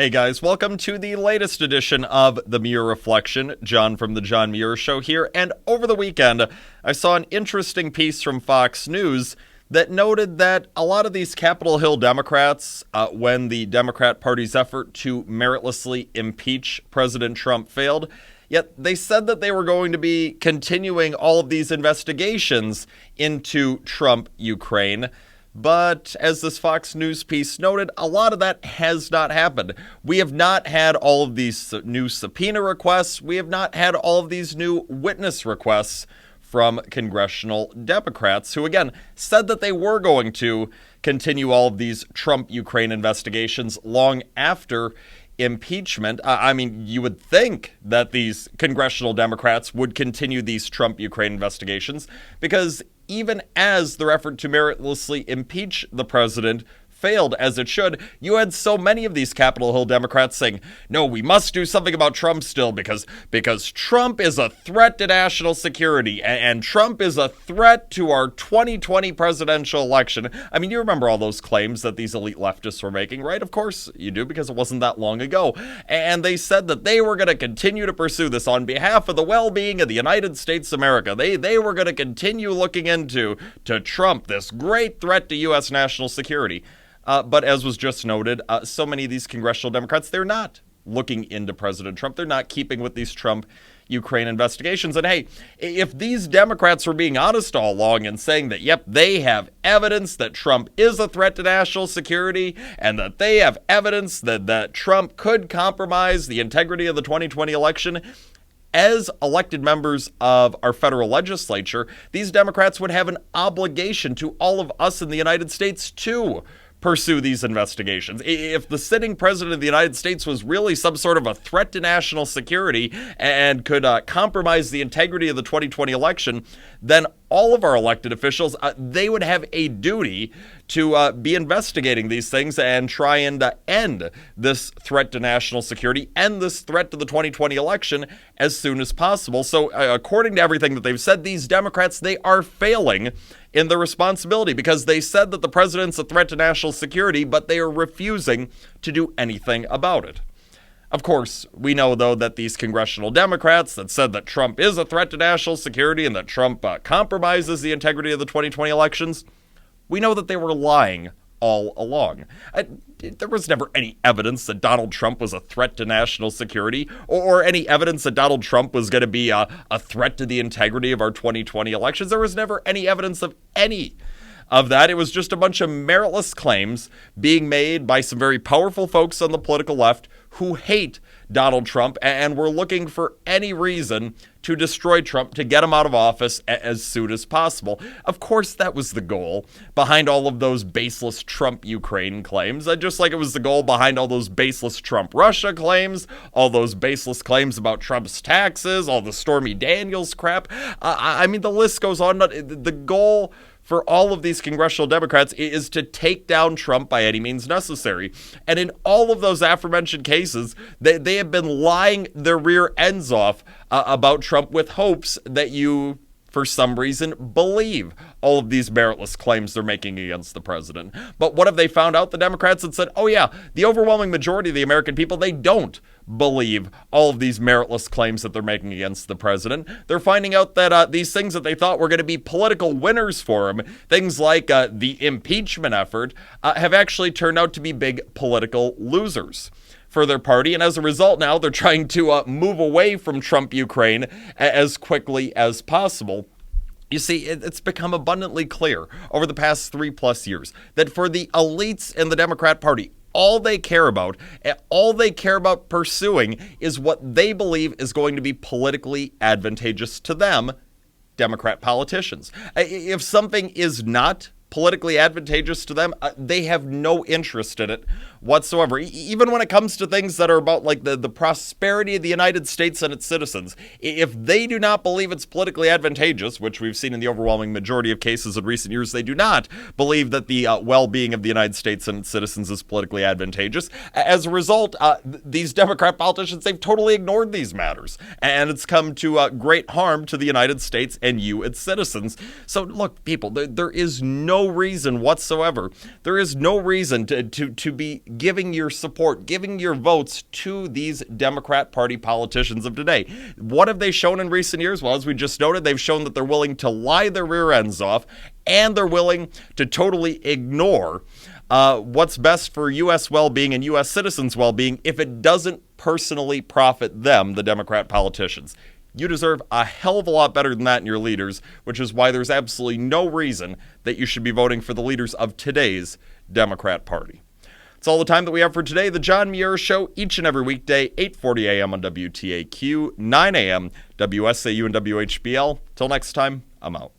Hey guys, welcome to the latest edition of the Muir Reflection. John from the John Muir Show here, and over the weekend, I saw an interesting piece from Fox News that noted that a lot of these Capitol Hill Democrats, when the Democrat Party's effort to meritlessly impeach President Trump failed, yet they said that they were going to be continuing all of these investigations into Trump-Ukraine. But as this Fox News piece noted, a lot of that has not happened. We have not had all of these new subpoena requests. We have not had all of these new witness requests from congressional Democrats who, again, said that they were going to continue all of these Trump-Ukraine investigations long after impeachment. I mean, you would think that these congressional Democrats would continue these Trump-Ukraine investigations because even as their effort to meritlessly impeach the president failed as it should, you had so many of these Capitol Hill Democrats saying, no, we must do something about Trump still because Trump is a threat to national security and Trump is a threat to our 2020 presidential election. I mean, you remember all those claims that these elite leftists were making, right? Of course you do, because it wasn't that long ago. And they said that they were going to continue to pursue this on behalf of the well-being of the United States of America. They were going to continue looking into Trump, this great threat to U.S. national security. But as was just noted, so many of these congressional Democrats, they're not looking into President Trump. They're not keeping with these Trump-Ukraine investigations. And hey, if these Democrats were being honest all along and saying that, yep, they have evidence that Trump is a threat to national security and that they have evidence that Trump could compromise the integrity of the 2020 election, as elected members of our federal legislature, these Democrats would have an obligation to all of us in the United States to pursue these investigations. If the sitting president of the United States was really some sort of a threat to national security and could compromise the integrity of the 2020 election, then all of our elected officials, they would have a duty to be investigating these things and try and end this threat to national security, end this threat to the 2020 election as soon as possible. So according to everything that they've said, these Democrats, they are failing in their responsibility because they said that the president's a threat to national security, but they are refusing to do anything about it. Of course, we know, though, that these congressional Democrats that said that Trump is a threat to national security and that Trump compromises the integrity of the 2020 elections, we know that they were lying all along. There was never any evidence that Donald Trump was a threat to national security or any evidence that Donald Trump was going to be a threat to the integrity of our 2020 elections. There was never any evidence of any of that. It was just a bunch of meritless claims being made by some very powerful folks on the political left who hate Donald Trump and were looking for any reason to destroy Trump, to get him out of office as soon as possible. Of course, that was the goal behind all of those baseless Trump-Ukraine claims, just like it was the goal behind all those baseless Trump-Russia claims, all those baseless claims about Trump's taxes, all the Stormy Daniels crap. I mean, the list goes on. The goal for all of these congressional Democrats is to take down Trump by any means necessary. And in all of those aforementioned cases, they have been lying their rear ends off about Trump with hopes that you, for some reason, believe all of these meritless claims they're making against the president. But what have they found out? The Democrats had said, oh yeah, the overwhelming majority of the American people, they don't believe all of these meritless claims that they're making against the president. They're finding out that these things that they thought were going to be political winners for him, things like the impeachment effort, have actually turned out to be big political losers for their party. And as a result, now they're trying to move away from Trump-Ukraine as quickly as possible. You see, it's become abundantly clear over the past 3+ years that for the elites in the Democrat Party, all they care about pursuing is what they believe is going to be politically advantageous to them, Democrat politicians. If something is not politically advantageous to them, they have no interest in it whatsoever. Even when it comes to things that are about like the prosperity of the United States and its citizens, if they do not believe it's politically advantageous, which we've seen in the overwhelming majority of cases in recent years, they do not believe that the well-being of the United States and its citizens is politically advantageous. As a result, these Democrat politicians, they've totally ignored these matters, and it's come to great harm to the United States and you, its citizens. So look, people, there is no reason whatsoever. There is no reason to be giving your support, giving your votes to these Democrat Party politicians of today. What have they shown in recent years? Well, as we just noted, they've shown that they're willing to lie their rear ends off, and they're willing to totally ignore what's best for U.S. well-being and U.S. citizens' well-being if it doesn't personally profit them, the Democrat politicians. You deserve a hell of a lot better than that in your leaders, which is why there's absolutely no reason that you should be voting for the leaders of today's Democrat Party. That's all the time that we have for today. The John Muir Show, each and every weekday, 8:40 a.m. on WTAQ, 9 a.m. WSAU and WHBL. Till next time, I'm out.